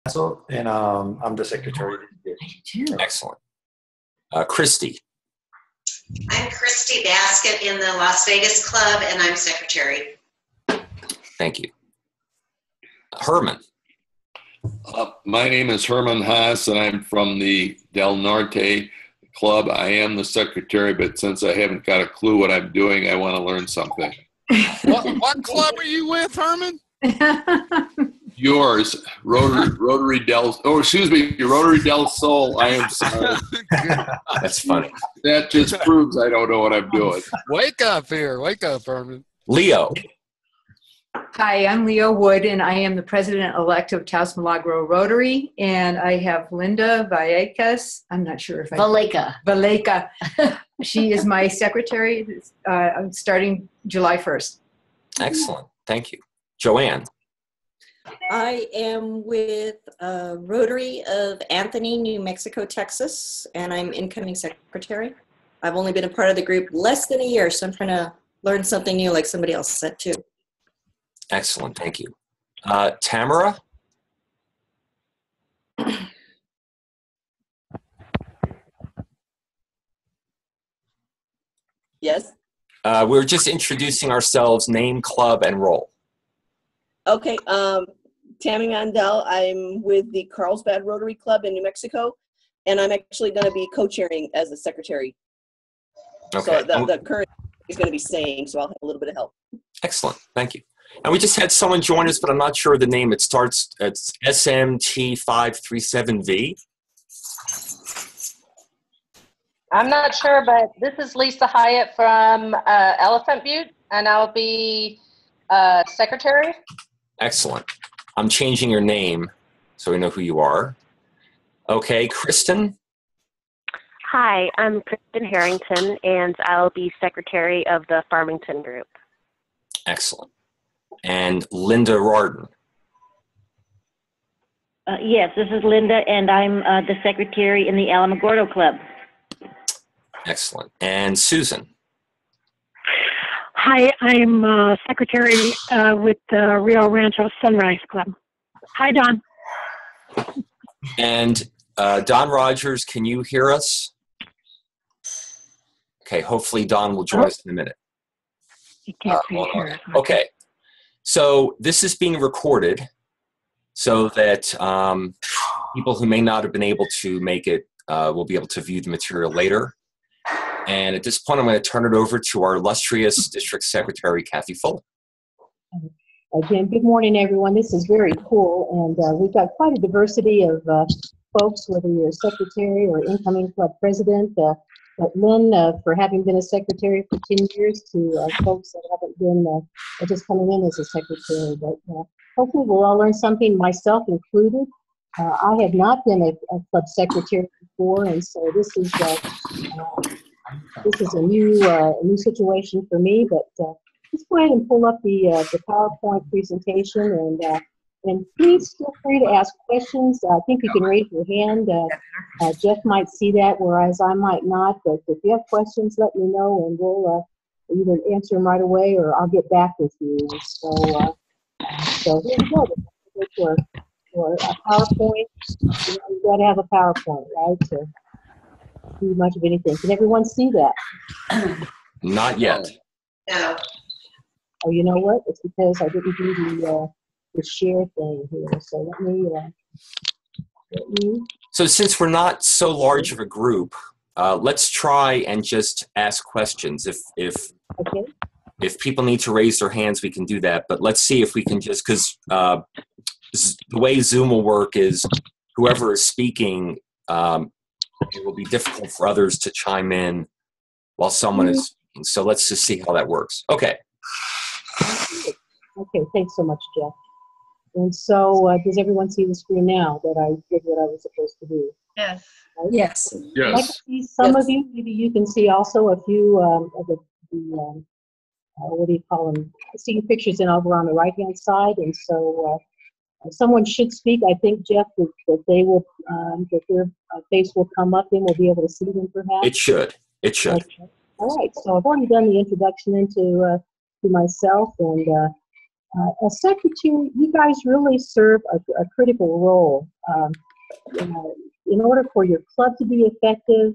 And I'm the secretary. Excellent. Christy. I'm Christy Baskett in the Las Vegas Club, and I'm secretary. Thank you. Herman. My name is Herman Haas, and I'm from the Del Norte Club. I am the secretary, but since I haven't got a clue what I'm doing, I want to learn something. What club are you with, Herman? Yours, Rotary Del. Oh, excuse me, Rotary Del Sol. I am sorry. That's funny. That just proves I don't know what I'm doing. Wake up here. Wake up, Herman. Leo. Hi, I'm Leo Wood, and I am the president-elect of Taos Milagro Rotary, and I have Linda Vallecas. I'm not sure if I... Valleca. She is my secretary. I'm starting July 1st. Excellent. Thank you. Joanne. I am with Rotary of Anthony, New Mexico, Texas, and I'm incoming secretary. I've only been a part of the group less than a year, so I'm trying to learn something new like somebody else said too. Excellent. Thank you. Tamara? Yes. We're just introducing ourselves, name, club, and role. Okay. Tammy Mandel. I'm with the Carlsbad Rotary Club in New Mexico, and I'm actually going to be co-chairing as the secretary. Okay. So the current is going to be staying, so I'll have a little bit of help. Excellent. Thank you. And we just had someone join us, but I'm not sure of the name. It's SMT537V. I'm not sure, but this is Lisa Hyatt from Elephant Butte, and I'll be secretary. Excellent. I'm changing your name so we know who you are. Okay, Kristen. Hi, I'm Kristen Harrington, and I'll be secretary of the Farmington group. Excellent. And Linda Rarden. Yes, this is Linda, and I'm the secretary in the Alamogordo Club. Excellent. And Susan. Hi, I'm secretary with the Rio Rancho Sunrise Club. Hi, Don. And Don Rogers, can you hear us? Okay, hopefully Don will join us in a minute. You can't hear us. Okay. So this is being recorded so that people who may not have been able to make it will be able to view the material later. And at this point, I'm going to turn it over to our illustrious District Secretary, Kathy Fuller. Again, good morning, everyone. This is very cool, and we've got quite a diversity of folks, whether you're a secretary or incoming club president. But Lynn, for having been a secretary for 10 years, to folks that haven't been just coming in as a secretary. But hopefully we'll all learn something, myself included. I have not been a club secretary before, and so this is a new situation for me. But let's go ahead and pull up the PowerPoint presentation, and please feel free to ask questions. I think you can raise your hand. Jeff might see that, whereas I might not. But if you have questions, let me know, and we'll either answer them right away or I'll get back with you. So here we go. For a PowerPoint, you've got to have a PowerPoint, right, to do much of anything. Can everyone see that? Not yet. No. Oh, you know what? It's because I didn't do the share thing here. So let me. So since we're not so large of a group, let's try and just ask questions. If people need to raise their hands, we can do that. But let's see if we can just, because the way Zoom will work is whoever is speaking, it will be difficult for others to chime in while someone is speaking. So let's just see how that works. Okay. Okay, thanks so much, Jeff. And so does everyone see the screen now that I did what I was supposed to do? Yes. Right? Yes. Yes. I can see some of you, maybe you can see also a few of the what do you call them? Seeing pictures over on the right-hand side. And so someone should speak. I think, Jeff, that they will, that their face will come up and we'll be able to see them perhaps. It should. It should. Okay. All right. So I've already done the introduction into to myself, and As secretary, you guys really serve a critical role. In order for your club to be effective,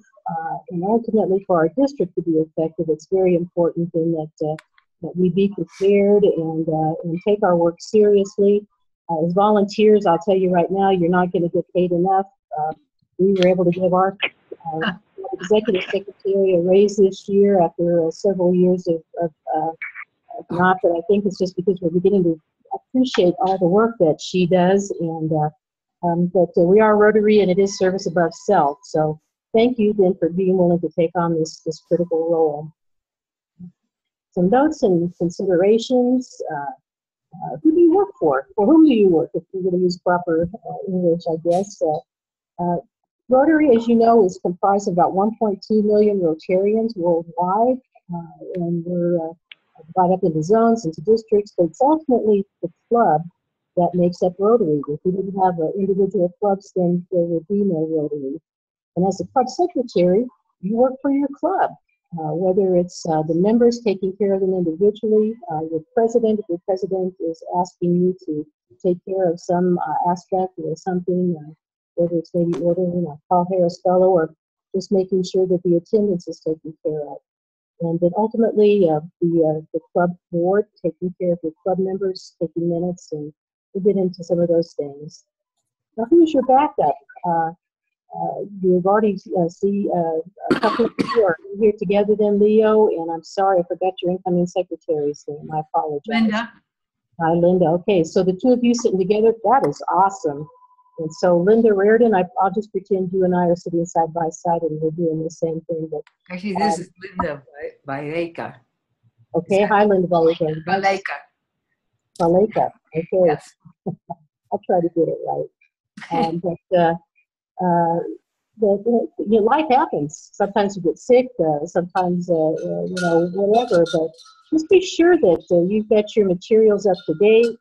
and ultimately for our district to be effective, it's very important then that we be prepared and take our work seriously. As volunteers, I'll tell you right now, you're not going to get paid enough. We were able to give our executive secretary a raise this year after several years of not, but I think it's just because we're beginning to appreciate all the work that she does, and but we are Rotary, and it is service above self. So thank you then for being willing to take on this critical role. Some notes and considerations. Who do you work for? For whom do you work? If you're going to use proper English, I guess. Rotary, as you know, is comprised of about 1.2 million Rotarians worldwide, and we're divided up into zones, into districts, but it's ultimately the club that makes up Rotary. If we didn't have individual clubs, then there would be no Rotary. And as a club secretary, you work for your club, whether it's the members taking care of them individually, your president, if your president is asking you to take care of some aspect or something, whether it's maybe ordering a Paul Harris Fellow or just making sure that the attendance is taken care of. And then ultimately, the club board taking care of your club members, taking minutes, and we'll get into some of those things. Now, who's your backup? You've already see a couple of you are here together then, Leo, and I'm sorry, I forgot your incoming secretary's name. I apologize. Linda. Hi, Linda. Okay, so the two of you sitting together, that is awesome. And so Linda Reardon, I'll just pretend you and I are sitting side by side and we're doing the same thing. But Actually, this is Linda Valleca. okay, hi, Linda Valleca. Valleca. Valleca. Okay. Yes. I'll try to get it right. But life happens. Sometimes you get sick. Sometimes whatever. But just be sure that you've got your materials up to date.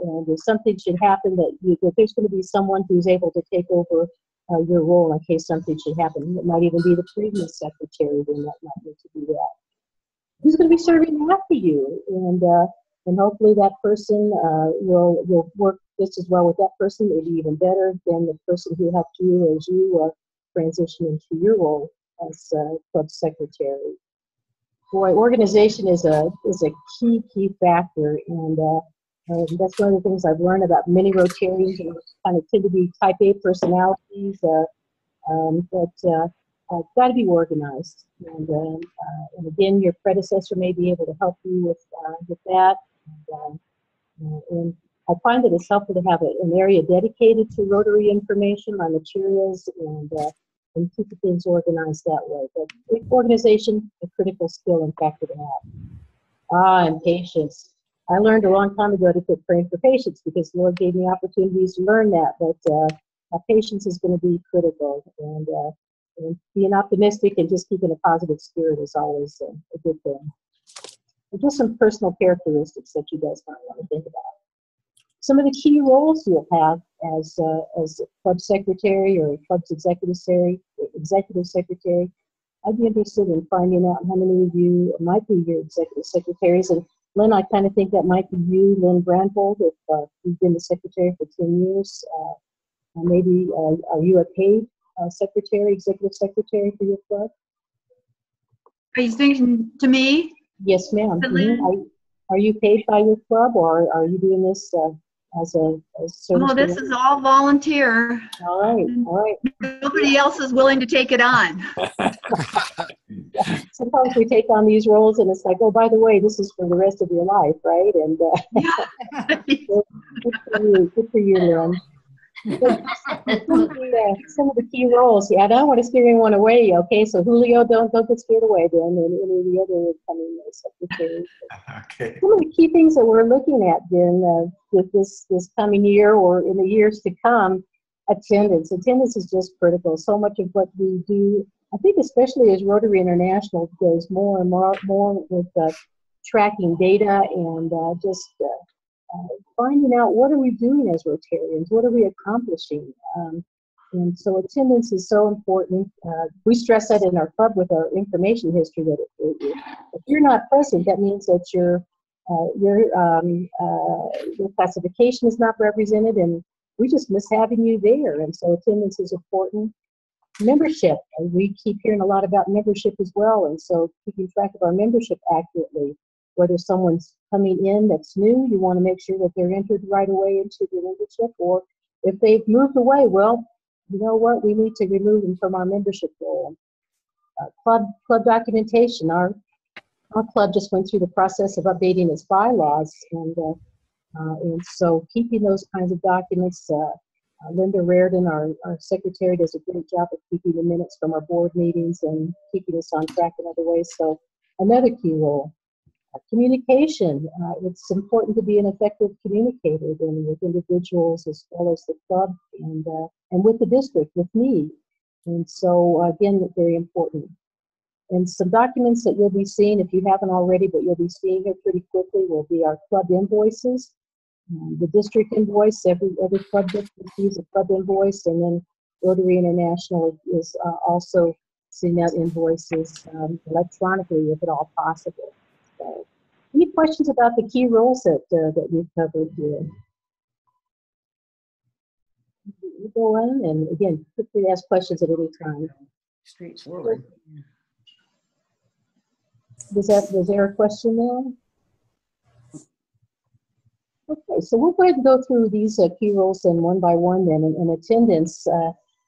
And if something should happen, that there's going to be someone who's able to take over your role in case something should happen. It might even be the previous secretary then that might need to do that. Who's going to be serving after you? And hopefully that person will work just as well with that person, maybe even better than the person who helped you as you transition into your role as club secretary. Boy, organization is a key factor, and that's one of the things I've learned about many Rotarians, and kind of tend to be type A personalities, but got to be organized. And again, your predecessor may be able to help you with that. And I find that it's helpful to have an area dedicated to Rotary information, my materials, and keeping things organized that way. But organization, a critical skill and factor to have. And patience. I learned a long time ago to quit praying for patience because the Lord gave me opportunities to learn that. But patience is going to be critical, and being optimistic and just keeping a positive spirit is always a good thing. And just some personal characteristics that you guys might want to think about. Some of the key roles you'll have as club secretary or club's executive secretary. I'd be interested in finding out how many of you might be your executive secretaries. And Lynn, I kind of think that might be you, Lynn Brandvold, if you've been the secretary for 10 years. Maybe are you a paid executive secretary for your club? Are you thinking to me? Yes, ma'am. Mm-hmm. Are you paid by your club, or are you doing this as service? Well, this is all volunteer. All right. Nobody else is willing to take it on. Sometimes we take on these roles, and it's like, oh, by the way, this is for the rest of your life, right? And good for you, Lynn. Some of the key roles. Yeah, I don't want to scare anyone away. Okay, so Julio, don't get scared away then, and any of the other coming secretaries. Okay. Some of the key things that we're looking at then with this coming year or in the years to come, attendance. Attendance is just critical. So much of what we do, I think, especially as Rotary International goes more and more with tracking data and just. Finding out what are we doing as Rotarians, what are we accomplishing, and so attendance is so important. We stress that in our club with our information history that if you're not present, that means that you're your classification is not represented, and we just miss having you there. And so attendance is important. Membership, we keep hearing a lot about membership as well, and so keeping track of our membership accurately. Whether someone's coming in that's new, you want to make sure that they're entered right away into the membership, or if they've moved away, well, you know what, we need to remove them from our membership roll. Club documentation. Our club just went through the process of updating its bylaws, and so keeping those kinds of documents. Linda Reardon, our secretary, does a great job of keeping the minutes from our board meetings and keeping us on track in other ways. So another key role. Communication. It's important to be an effective communicator with individuals as well as the club and with the district, with me. And so, again, very important. And some documents that you'll be seeing, if you haven't already, but you'll be seeing here pretty quickly, will be our club invoices. The district invoice, every club district receives a club invoice, and then Rotary International is also sending out invoices electronically if at all possible. So, any questions about the key roles that we've covered here? You go in, and again, feel free to ask questions at any time. Straightforward. Was there a question there? Okay, so we'll go ahead and go through these key roles then one by one then. In attendance,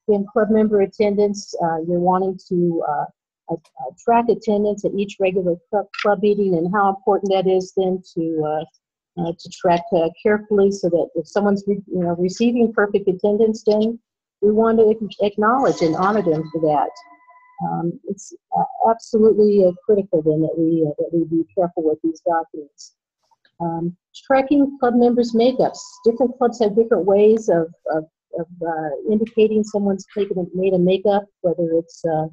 in club member attendance, you're wanting to track attendance at each regular club meeting, and how important that is then to track carefully, so that if someone's receiving perfect attendance, then we want to acknowledge and honor them for that. It's absolutely critical then that we be careful with these documents. Tracking club members' makeups. Different clubs have different ways of indicating someone's made a makeup, whether it's a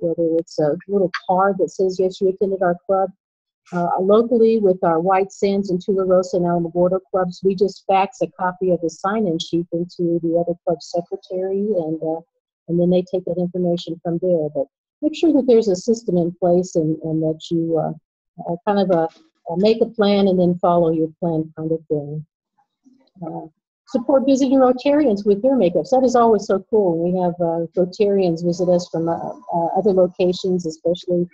little card that says, yes, you attended our club. Locally, with our White Sands and Tularosa and Alamogordo clubs, we just fax a copy of the sign-in sheet into the other club secretary, and then they take that information from there. But make sure that there's a system in place, and that you kind of make a plan and then follow your plan kind of thing. Support visiting Rotarians with their makeups. That is always so cool. We have Rotarians visit us from other locations, especially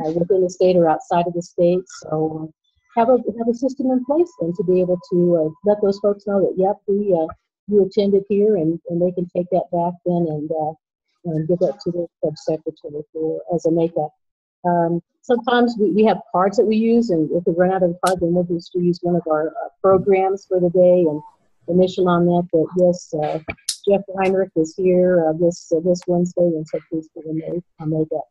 within the state or outside of the state. So have a system in place then to be able to let those folks know that, yep, you attended here, and they can take that back then and give that to the club secretary as a makeup. Sometimes we have cards that we use, and if we run out of cards, then we'll just use one of our programs for the day and initial on that yes, Jeff Heinrich is here this Wednesday, and so please give him a makeup.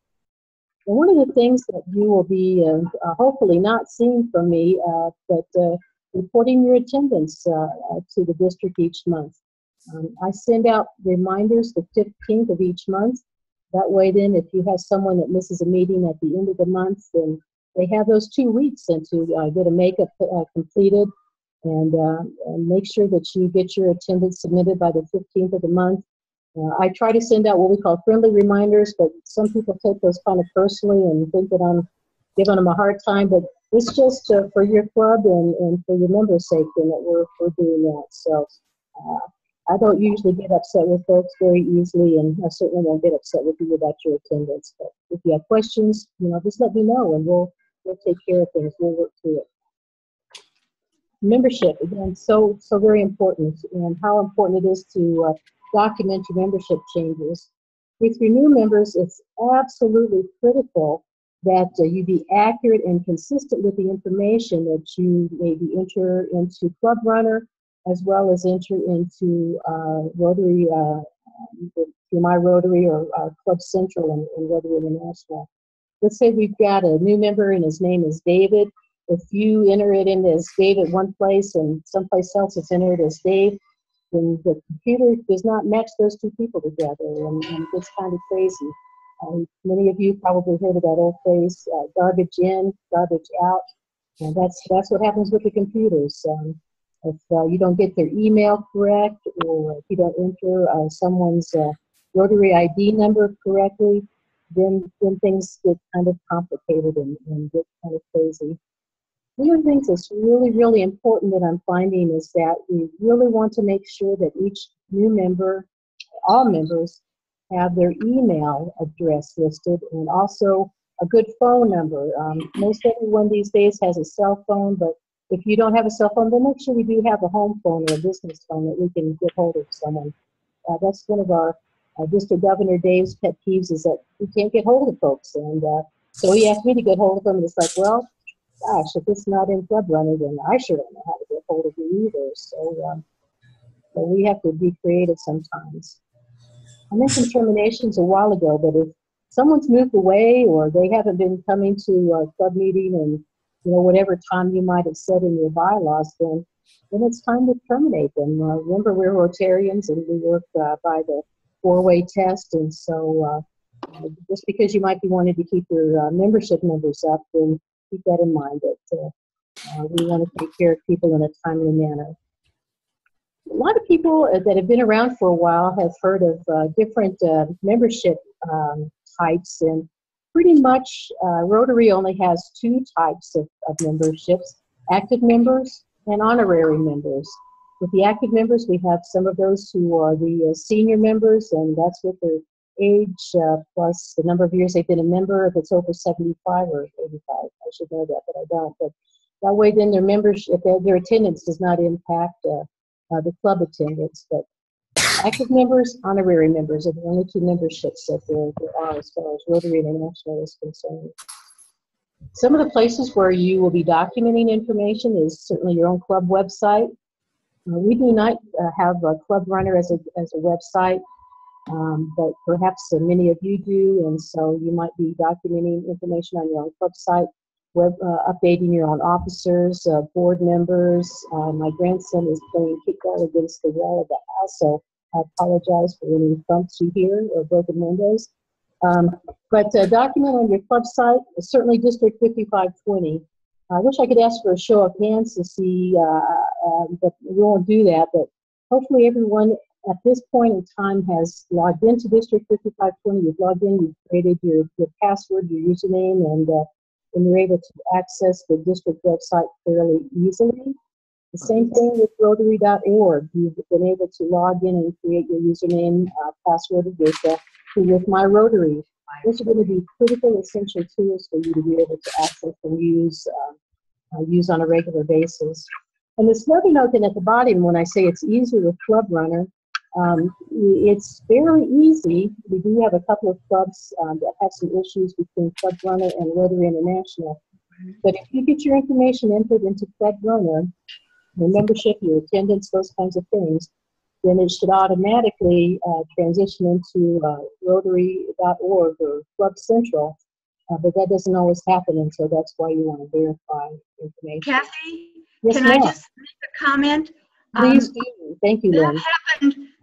And one of the things that you will be hopefully not seeing from me, but reporting your attendance to the district each month. I send out reminders the 15th of each month. That way then, if you have someone that misses a meeting at the end of the month, then they have those 2 weeks then to get a makeup completed, and make sure that you get your attendance submitted by the 15th of the month. I try to send out what we call friendly reminders, but some people take those kind of personally and think that I'm giving them a hard time, but it's just for your club and for your members' sake then that we're doing that. So I don't usually get upset with folks very easily, and I certainly won't get upset with you about your attendance. But if you have questions, just let me know, and we'll take care of things. We'll work through it. Membership, again, so very important, and how important it is to document your membership changes. With your new members, it's absolutely critical that you be accurate and consistent with the information that you maybe enter into Club Runner, as well as enter into Rotary, through my Rotary or Club Central and Rotary International. Let's say we've got a new member and his name is David. If you enter it in as Dave at one place and someplace else it's entered as Dave, then the computer does not match those 2 people together, and it's kind of crazy. Many of you probably heard of that old phrase, garbage in, garbage out, and that's what happens with the computers. If you don't get their email correct, or if you don't enter someone's Rotary ID number correctly, then things get kind of complicated and get kind of crazy. One of the things that's really, really important that I'm finding is that we really want to make sure that each new member, all members, have their email address listed and also a good phone number. Most everyone these days has a cell phone, but if you don't have a cell phone, then make sure we do have a home phone or a business phone that we can get hold of someone. That's one of our District Governor Dave's pet peeves is that we can't get hold of folks. And so he asked me to get hold of them, and it's like, well, gosh, if it's not in Club Runner, then I sure don't know how to get hold of you either. So we have to be creative sometimes. I mentioned terminations a while ago, but if someone's moved away or they haven't been coming to a club meeting and whatever time you might have said in your bylaws, then it's time to terminate them. Remember, we're Rotarians and we work by the 4-way test, and so just because you might be wanting to keep your membership numbers up, then keep that in mind that we want to take care of people in a timely manner. A lot of people that have been around for a while have heard of different membership types, and pretty much Rotary only has 2 types of memberships: active members and honorary members. With the active members, we have some of those who are the senior members, and that's with their age plus the number of years they've been a member. If it's over 75 or 85, I should know that, but I don't. But that way, then their membership, their attendance does not impact the club attendance. But active members, honorary members are the only 2 memberships that there are as far as Rotary International is concerned. Some of the places where you will be documenting information is certainly your own club website. We do not have a Club Runner as a website, but perhaps many of you do, and so you might be documenting information on your own club site, updating your own officers, board members. My grandson is playing kickball against the wall of the house, so I apologize for any thumps you hear or broken windows. But document on your club site, certainly District 5520. I wish I could ask for a show of hands to see, but we won't do that. But hopefully everyone at this point in time has logged into District 5520. You've logged in, you've created your password, your username, and you're able to access the district website fairly easily. The same thing with Rotary.org. You've been able to log in and create your username, password with My Rotary. Those are going to be critical, essential tools for you to be able to access and use on a regular basis. And this another note then at the bottom, when I say it's easier with Club Runner, it's fairly easy. We do have a couple of clubs that have some issues between Club Runner and Rotary International. But if you get your information entered into Club Runner, your membership, your attendance, those kinds of things, then it should automatically transition into Rotary.org or Club Central. But that doesn't always happen, and so that's why you want to verify information. Kathy, yes, can I just make a comment? Please do. Thank you, Lynn.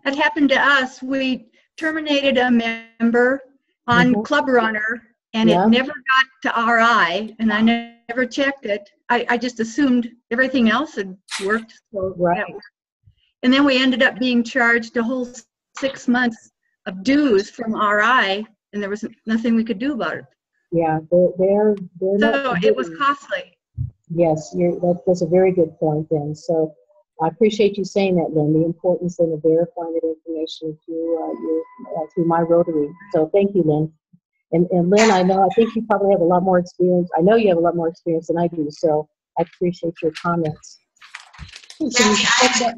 That happened to us. We terminated a member on Club Runner, and it never got to RI, and I never checked it. I just assumed everything else had worked. So and then we ended up being charged a whole 6 months of dues from RI, and there was nothing we could do about it. Yeah, they're so it was costly. Yes, that's a very good point then. So I appreciate you saying that, Lynn, the importance then of verifying that information through My Rotary. So thank you, Lynn. And Lynn, I think you probably have a lot more experience. I know you have a lot more experience than I do, so I appreciate your comments. Kathy, I have a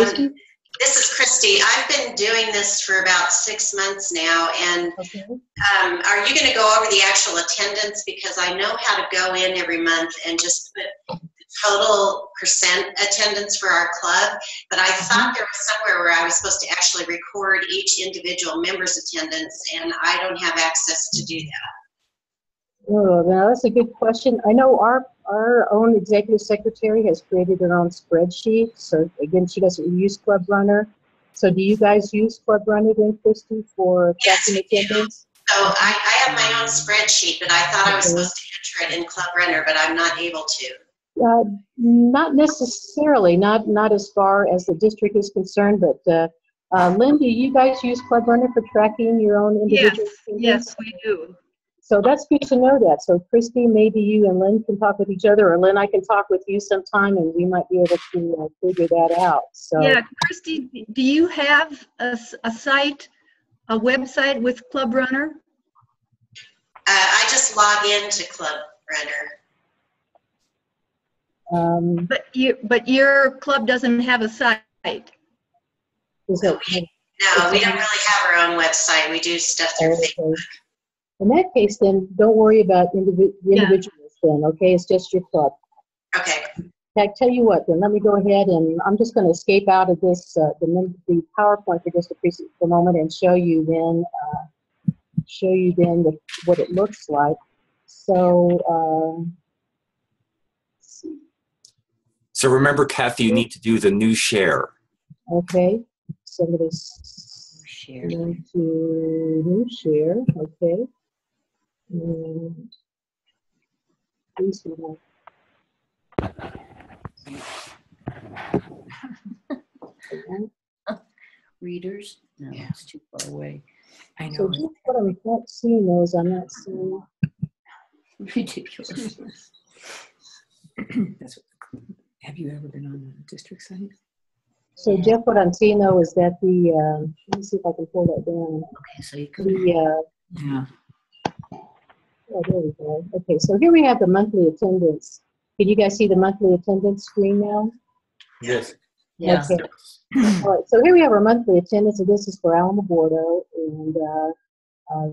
question. This is Christy. I've been doing this for about 6 months now, and are you going to go over the actual attendance? Because I know how to go in every month and just put the total percent attendance for our club, but I thought there was somewhere where I was supposed to actually record each individual member's attendance, and I don't have access to do that. Oh, now that's a good question. I know our own executive secretary has created her own spreadsheet. So again, she doesn't use Club Runner. So do you guys use Club Runner then, Christy, for tracking attendance? So I have my own spreadsheet, but I thought I was supposed to enter it in Club Runner, but I'm not able to. Not necessarily, not as far as the district is concerned, but Lynn, do you guys use Club Runner for tracking your own individual attendance? Yes, we do. So that's good to know that. So Christy, maybe you and Lynn can talk with each other, or Lynn, I can talk with you sometime, and we might be able to figure that out. So Yeah, Christy, do you have a site, a website with Club Runner? I just log into Club Runner. But your club doesn't have a site. Is it? No, we don't really have our own website. We do stuff through Facebook. In that case, then don't worry about individuals then, okay? It's just your club. Okay. I tell you what, then let me go ahead and I'm just going to escape out of this, the PowerPoint for just for a moment and show you then what it looks like. So, So remember, Kathy, you need to do the new share. okay. So I'm going to share into new share, okay. And please do Readers? No, it's too far away. I know. So just what I'm not seeing though is I'm not seeing. Ridiculous. That's what, have you ever been on a district site? So Jeff, what I'm seeing though is that let me see if I can pull that down. Okay, so you could. Yeah. Oh, there we go. Okay, so here we have the monthly attendance. Can you guys see the monthly attendance screen now? Yes. Yeah. Okay. All right, so here we have our monthly attendance, and this is for Alamogordo. And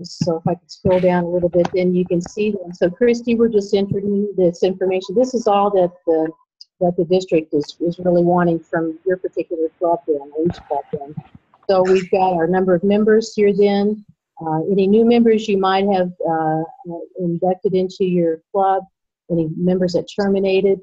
so if I could scroll down a little bit, then you can see them. So Christy, we're just entering this information. This is all that the district is really wanting from your particular club then, or each club then. So we've got our number of members here then. Any new members you might have inducted into your club, any members that terminated,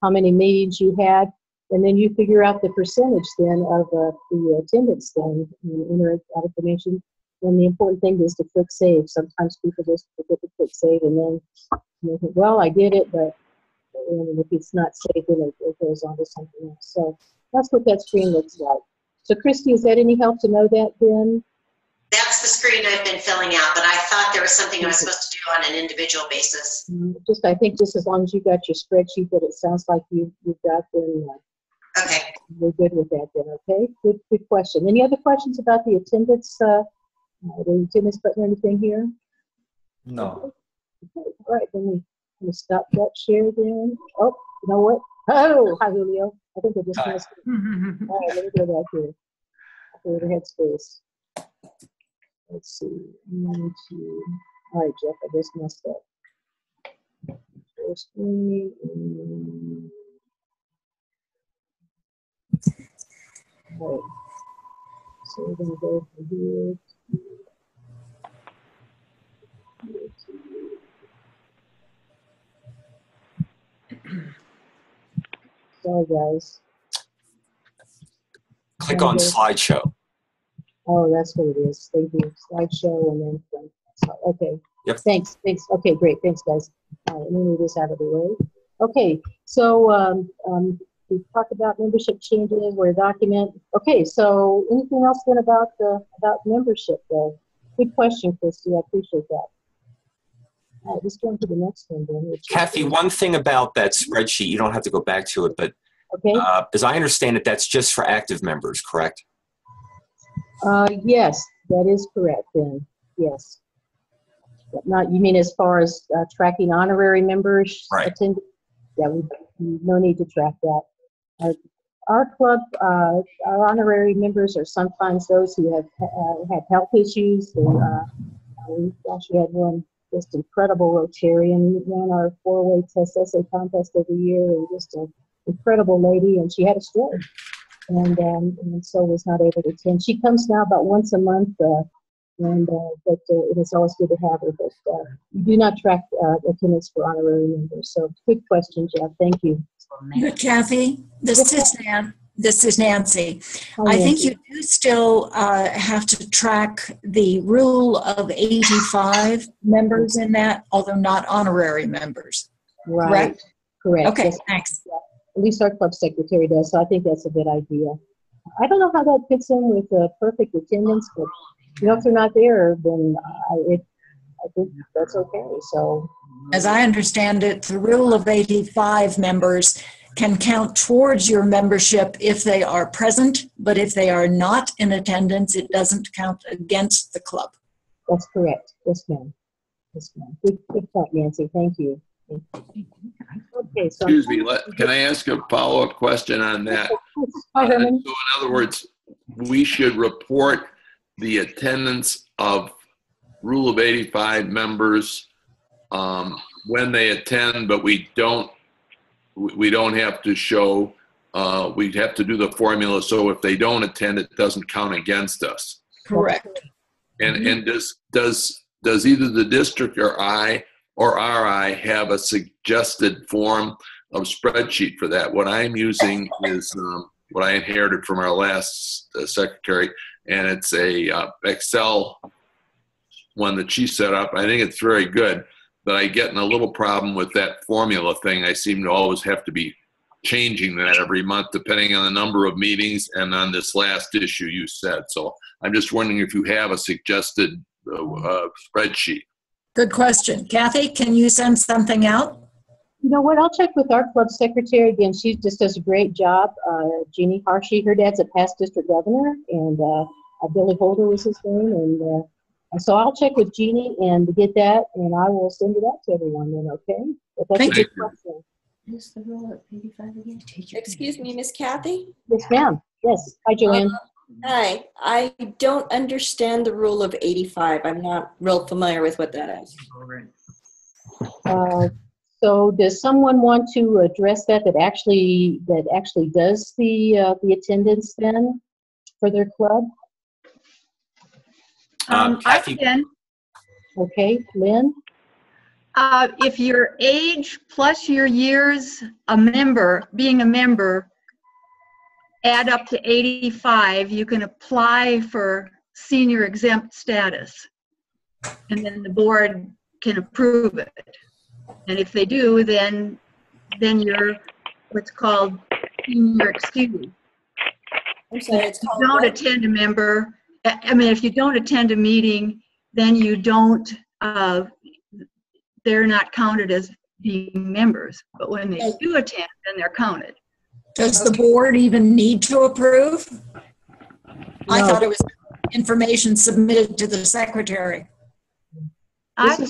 how many meetings you had, and then you figure out the percentage then of the attendance then, and enter that information. And the important thing is to click save. Sometimes people just forget to click save, and then you think, well, I did it, but if it's not saved, then it goes on to something else. So that's what that screen looks like. So Christy, is that any help to know that then? That's the screen I've been filling out, but I thought there was something I was supposed to do on an individual basis. I think just as long as you got your spreadsheet that it sounds like you've got, then okay. We're good with that then, okay? Good question. Any other questions about the attendance button or anything here? No. Okay. All right, then we're going to stop that share then. Oh, you know what? Oh, hi, Julio. I think I just missed it. All right, let me go back here. Okay, the headspace. Let's see. All right, Jeff, I just messed up. First screen. All right. So we're going to go from here Sorry, guys. Click on slideshow. Oh, that's what it is. Thank you. Slideshow and then from. Okay. Yep. Thanks. Okay, great. Thanks, guys. All right, let me move this out of the way. Okay, so we talked about membership changes. We're document. Okay, so anything else then about membership though? Good question, Christy. I appreciate that. All right, let's go into the next one then. Kathy, one thing about that spreadsheet, you don't have to go back to it, but okay. As I understand it, that's just for active members, correct? Yes, that is correct then. Yes. But not, you mean as far as tracking honorary members? Right. Attending? Yeah, no need to track that. Our club, our honorary members are sometimes those who have had health issues. We actually had one just incredible Rotarian. We ran our 4-way test essay contest every year, and just an incredible lady, and she had a stroke, and so was not able to attend. She comes now about once a month, but it is always good to have her. But we do not track attendance for honorary members. So good question, Jeff. Thank you. Kathy, this is Nancy. I think you do still have to track the rule of 85 members in that, although not honorary members. Right. Correct. Okay, yes. thanks. At least our club secretary does, so I think that's a good idea. I don't know how that fits in with perfect attendance, but if they're not there, then I think that's okay. So, as I understand it, the rule of 85 members can count towards your membership if they are present, but if they are not in attendance, it doesn't count against the club. that's correct. Yes, ma'am. Yes, ma'am. Good point, Nancy. Thank you. Okay, so Excuse me, can I ask a follow-up question on that? Hi, Herman. So in other words, we should report the attendance of Rule of 85 members when they attend, but we don't have to show, we'd have to do the formula so if they don't attend, it doesn't count against us. Correct. And does either the district or RI have a suggested form of spreadsheet for that? What I'm using is what I inherited from our last secretary, and it's a Excel one that she set up. I think it's very good, but I get in a little problem with that formula thing. I seem to always have to be changing that every month depending on the number of meetings and on this last issue you said. So I'm just wondering if you have a suggested spreadsheet. Good question. Kathy, can you send something out? You know what? I'll check with our club secretary again. She just does a great job. Jeannie Harshy, her dad's a past district governor, and Billy Holder was his name. And so I'll check with Jeannie and get that, and I will send it out to everyone then, okay? But that's a good question. Is the rule at 85 again? Excuse me, Miss Kathy? Yes, ma'am. Yes. Hi, Joanne. Hi. I don't understand the rule of 85. I'm not real familiar with what that is. So does someone want to address that actually does the attendance then for their club? I can. Okay, Lynn? If your age plus your years being a member add up to 85, you can apply for senior exempt status. And then the board can approve it. And if they do, then you're what's called senior excused. I'm sorry, it's called Don't what? attend a member. I mean, if you don't attend a meeting, then you don't, they're not counted as being members. But when they do attend, then they're counted. Does the board even need to approve? I thought it was information submitted to the secretary. I thought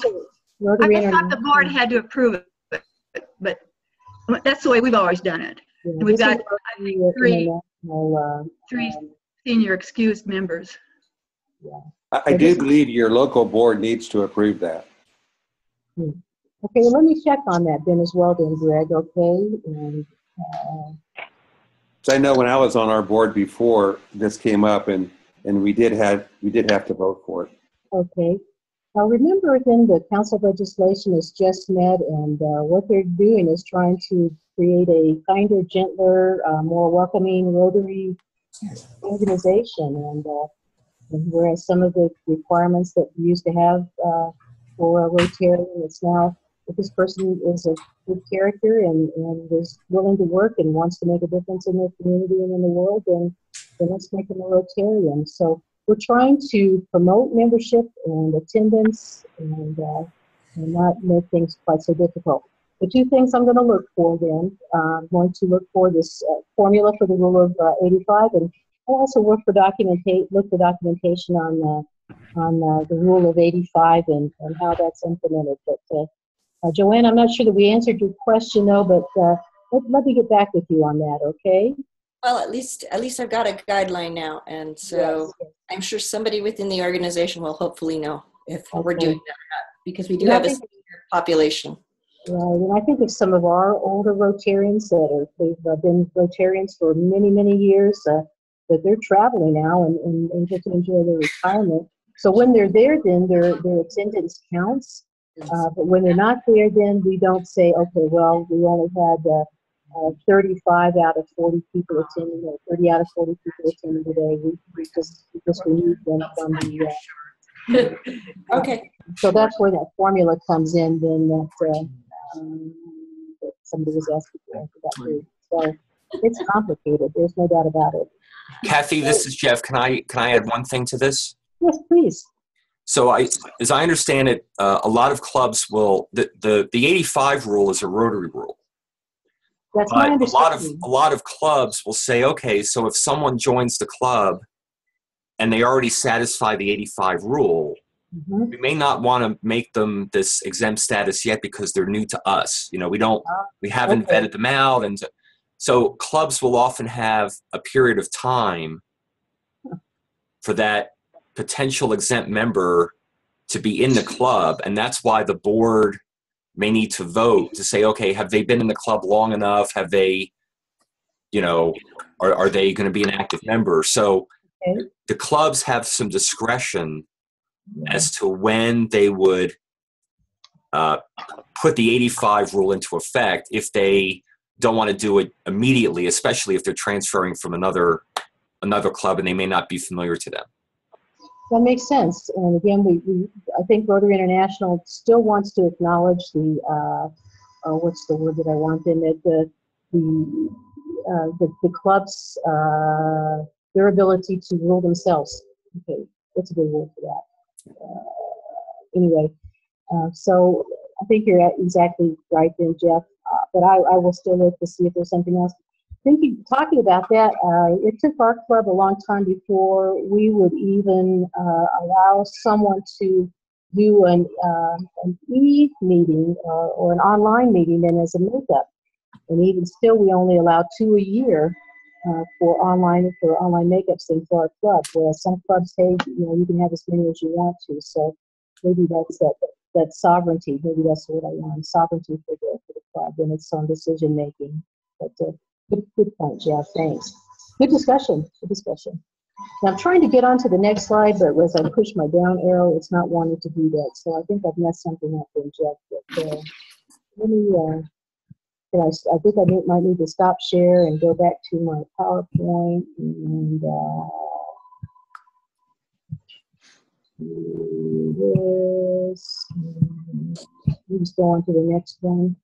the board had to approve it, but that's the way we've always done it. And we've got, I think, three senior excused members. I do believe your local board needs to approve that. Okay, well, let me check on that then as well then, Greg, okay? And, so I know when I was on our board before, this came up and we did have to vote for it. okay. Now remember then the council legislation is just met, and what they're doing is trying to create a kinder, gentler, more welcoming Rotary organization. And whereas some of the requirements that we used to have for a Rotarian, it's now, if this person is a good character and is willing to work and wants to make a difference in their community and in the world, then let's make them a Rotarian. So we're trying to promote membership and attendance and not make things quite so difficult. The two things I'm going to look for then, I'm going to look for this formula for the rule of 85, and I'll also look for documentation on the rule of 85 and how that's implemented. But Joanne, I'm not sure that we answered your question though, but let me get back with you on that, okay? Well, at least I've got a guideline now, and so yes. I'm sure somebody within the organization will hopefully know if we're doing that or not, because we do have a senior population. Right, and I think of some of our older Rotarians they've been Rotarians for many, many years, that they're traveling now and able to enjoy their retirement. So when they're there, then their attendance counts. But when they're not there, then we don't say, okay, well, we only had 35 out of 40 people attending, or 30 out of 40 people attending today. We just removed them from the. Okay. So that's where that formula comes in. Then that somebody was asking for. So it's complicated. There's no doubt about it. Kathy, this is Jeff. Can I add one thing to this? Yes, please. So as I understand it, a lot of clubs will, the 85 rule is a Rotary rule. That's my But understanding. a lot of clubs will say, okay, so if someone joins the club and they already satisfy the 85 rule, Mhm. we may not want to make them this exempt status yet because they're new to us. You know, we haven't Okay. vetted them out. And so clubs will often have a period of time for that potential exempt member to be in the club. And that's why the board may need to vote to say, okay, have they been in the club long enough? Have they, you know, are they going to be an active member? So Okay. the clubs have some discretion as to when they would put the 85 rule into effect if they don't want to do it immediately, especially if they're transferring from another club and they may not be familiar to them. That makes sense. And again, I think Rotary International still wants to acknowledge the, what's the word that I want in it, the club's, their ability to rule themselves. Okay, what's a good word for that? Anyway, so I think you're exactly right then, Jeff. But I will still look to see if there's something else. Talking about that, it took our club a long time before we would even allow someone to do an e-meeting or an online meeting then as a makeup. And even still, we only allow 2 a year for online makeups in for our club. Whereas some clubs say, you can have as many as you want to. So maybe that's that sovereignty. Maybe that's what I want. Sovereignty for the club and its own decision making. But good point, Jeff. Thanks. Good discussion. Good discussion. Now I'm trying to get on to the next slide, but as I push my down arrow, it's not wanting to do that. So I think I've messed something up there, Jeff. But let me. I think I might need to stop share and go back to my PowerPoint and do this. We just go on to the next one.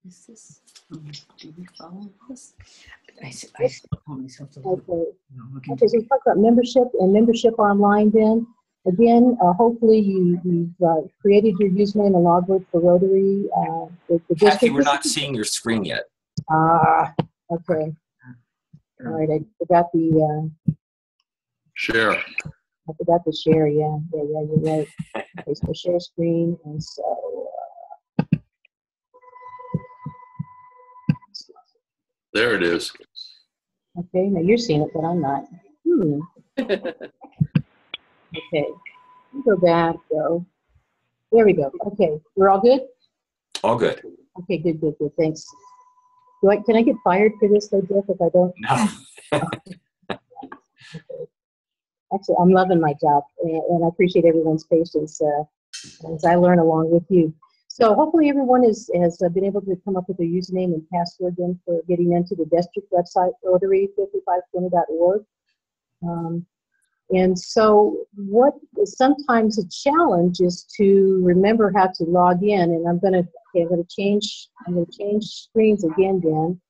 Is this, do we follow this? I told myself to look. Okay, so we talked about membership and membership online then. Again, hopefully you've created your username and logbook for Rotary. The Kathy, district. we're not seeing your screen yet. Okay. All right, I forgot the share. I forgot to share. Yeah, you're right. Okay, so share screen, and so there it is. okay, now you're seeing it, but I'm not. Okay, go back, go. There we go. Okay, we're all good? All good. Okay, good, thanks. Can I get fired for this, though, Jeff, if I don't? No. Okay. Actually, I'm loving my job, and I appreciate everyone's patience as I learn along with you. So hopefully everyone has been able to come up with a username and password then for getting into the district website, Rotary5520.org. And so what is sometimes a challenge is to remember how to log in. And I'm going to change screens again, Dan.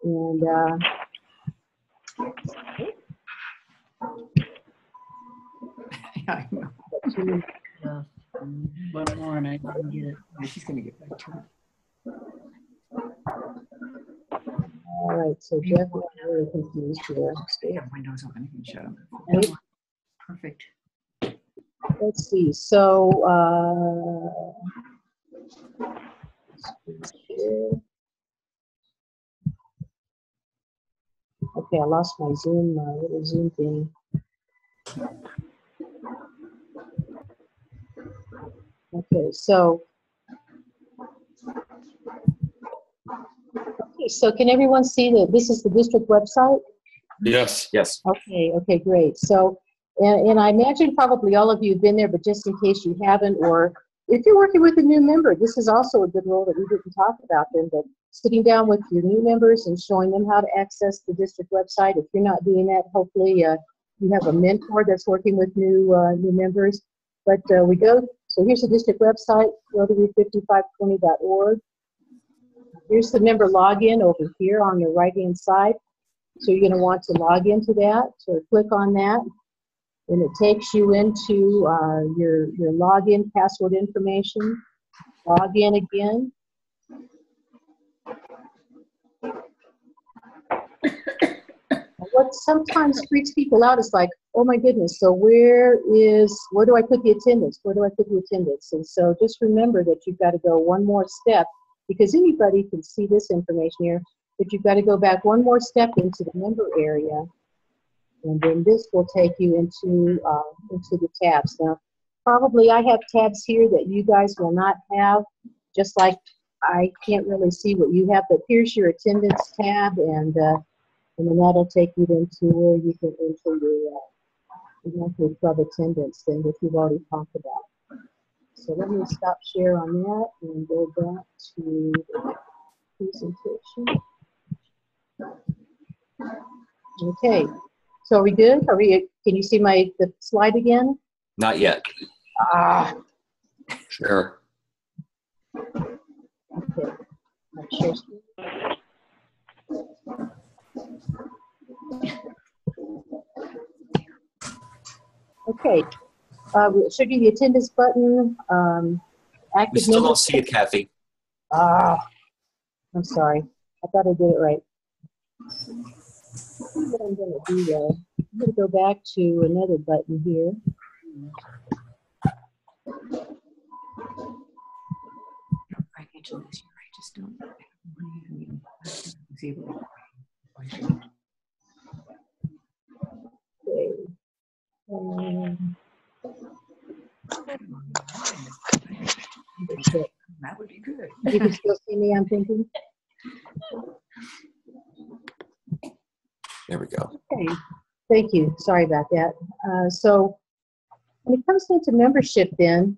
And I know. One more and I didn't get it. She's going to get back to it. All right, so Jeff, I'm really confused here. They have windows open, you can shut them. Right. Perfect. Let's see, so okay, I lost my Zoom, little Zoom thing. Okay, so can everyone see that this is the district website? Yes. Yes. Okay, great. So, and I imagine probably all of you have been there, but just in case you haven't, or if you're working with a new member, this is also a good role that we didn't talk about then, but sitting down with your new members and showing them how to access the district website. If you're not doing that, hopefully you have a mentor that's working with new members. But so here's the district website, Rotary5520.org. Here's the member login over here on the right-hand side. So you're going to want to log into that, or click on that, and it takes you into your login password information. Log in again. What sometimes freaks people out is like, oh my goodness, so where do I put the attendance? Where do I put the attendance? And so just remember that you've got to go one more step, because anybody can see this information here, but you've got to go back one more step into the member area, and then this will take you into the tabs. Now, probably I have tabs here that you guys will not have, just like I can't really see what you have, but here's your attendance tab, and then that'll take you into where you can enter your monthly club attendance thing that you've already talked about. So let me stop share on that and go back to the presentation. Okay, so are we good? Can you see the slide again? Not yet. Sure. Okay. Share screen. Okay, it should be the attendance button. Active We still member. don't see it, Kathy. I'm sorry. I thought I did it right. What I'm going to do though, I'm going to go back to another button here. I get to this year. I just don't. That would be good. You can still see me, I'm thinking. There we go. Okay, thank you. Sorry about that. So when it comes into membership then,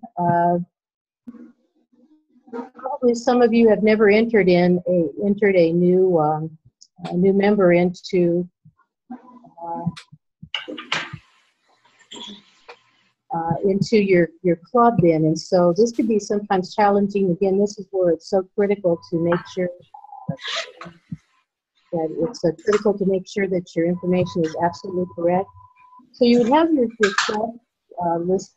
probably some of you have never entered a new member into your club then, and so this could be sometimes challenging. Again, this is where it's so critical to make sure that your information is absolutely correct. So you would have your club list.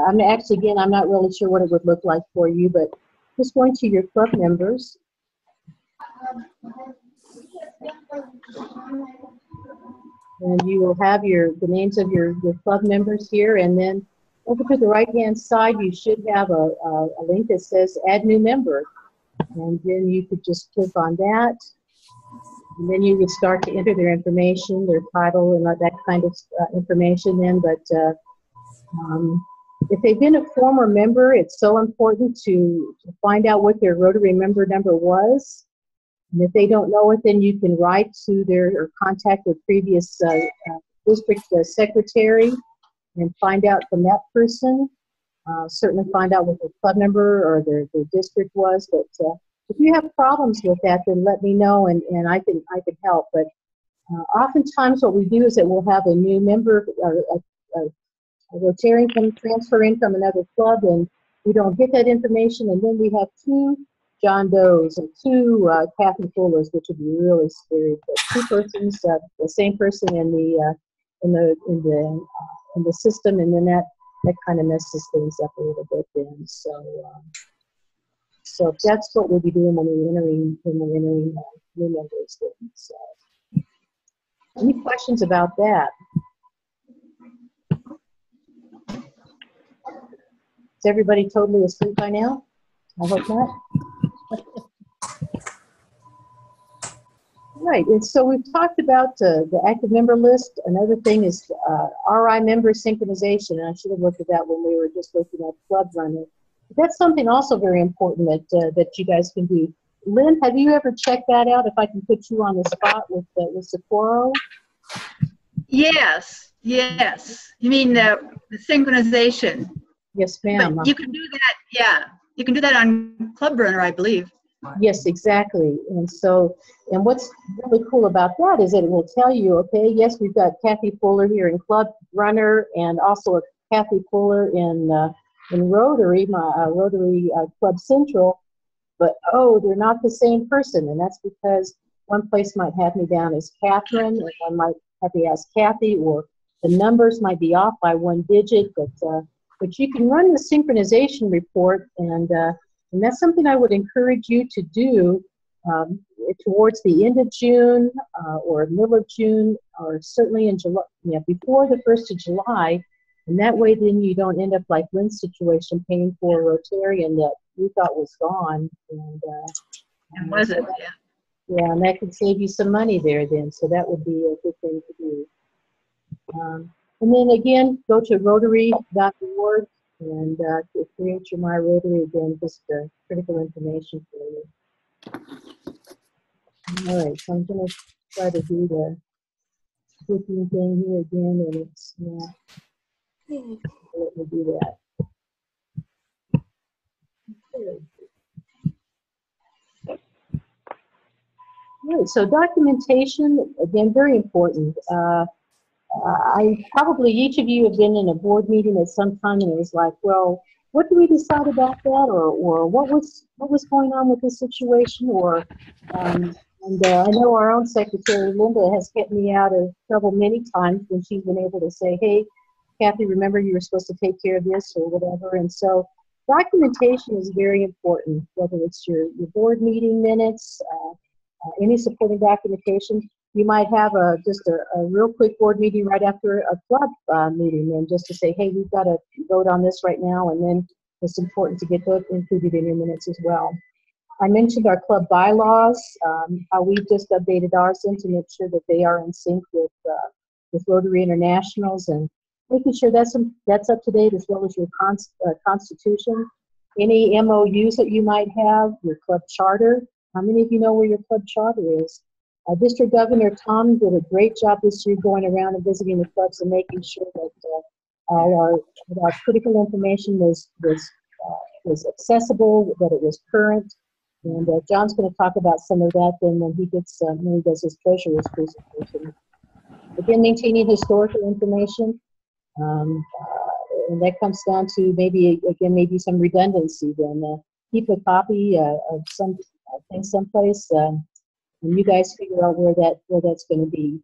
I'm not really sure what it would look like for you, but just going to your club members. And you will have the names of your club members here, and then over to the right-hand side, you should have a link that says Add New Member. And then you could just click on that. And then you would start to enter their information, their title, and that kind of information then. But if they've been a former member, it's so important to find out what their Rotary member number was. And if they don't know it, then you can write to or contact their previous district secretary and find out from that person. Certainly find out what their club member or their district was. But if you have problems with that, then let me know, and I can help. But oftentimes what we do is that we'll have a new member, a Rotarian come transfer in from another club, and we don't get that information, and then we have two John Does and two Kathy Fullers, which would be really scary. But two persons, the same person in the system, and then that kind of messes things up a little bit. Then, so that's what we'll be doing when we're entering new members. Then. So, any questions about that? Is everybody totally asleep by now? I hope not. Right, and so we've talked about the active member list. Another thing is RI member synchronization, and I should have looked at that when we were just looking at Club Runner. That's something also very important that you guys can do. Lynn, have you ever checked that out, if I can put you on the spot with Socorro? Yes. You mean the synchronization? Yes, ma'am. But you can do that, yeah. You can do that on Club Runner, I believe. Yes, exactly. And what's really cool about that is that it will tell you, okay, yes, we've got Kathy Fuller here in Club Runner, and also a Kathy Fuller in Rotary, Rotary Club Central, but they're not the same person, and that's because one place might have me down as Catherine, and one might have me as Kathy, or the numbers might be off by one digit, but you can run the synchronization report, and that's something I would encourage you to do towards the end of June or middle of June, or certainly in July, before the 1st of July, and that way then you don't end up like Lynn's situation, paying for a Rotarian that you thought was gone, and wasn't, yeah, and that could save you some money there then, so that would be a good thing to do. And then again, go to Rotary.org and to create your My Rotary, again, just critical information for you. All right, so I'm going to try to do the clicking thing here again, and it's not let me do that. Okay. All right, so documentation, again, very important. Each of you have been in a board meeting at some time, and it was like, well, what do we decide about that, or what was going on with this situation, or and I know our own secretary Linda has kept me out of trouble many times when she's been able to say, hey, Kathy, remember you were supposed to take care of this or whatever. And so documentation is very important, whether it's your board meeting minutes, any supporting documentation. You might have just a real quick board meeting right after a club meeting, and just to say, hey, we've got to vote on this right now, and then it's important to get those included in your minutes as well. I mentioned our club bylaws, how we've just updated ours to make sure that they are in sync with Rotary International's, and making sure that's up to date, as well as your constitution, any MOUs that you might have, your club charter. How many of you know where your club charter is? District Governor Tom did a great job this year going around and visiting the clubs and making sure that our critical information was accessible, that it was current. And John's going to talk about some of that then when he does his treasurer's presentation. Again, maintaining historical information, and that comes down to maybe some redundancy. Then keep a copy of some things someplace. And you guys figure out where that's going to be.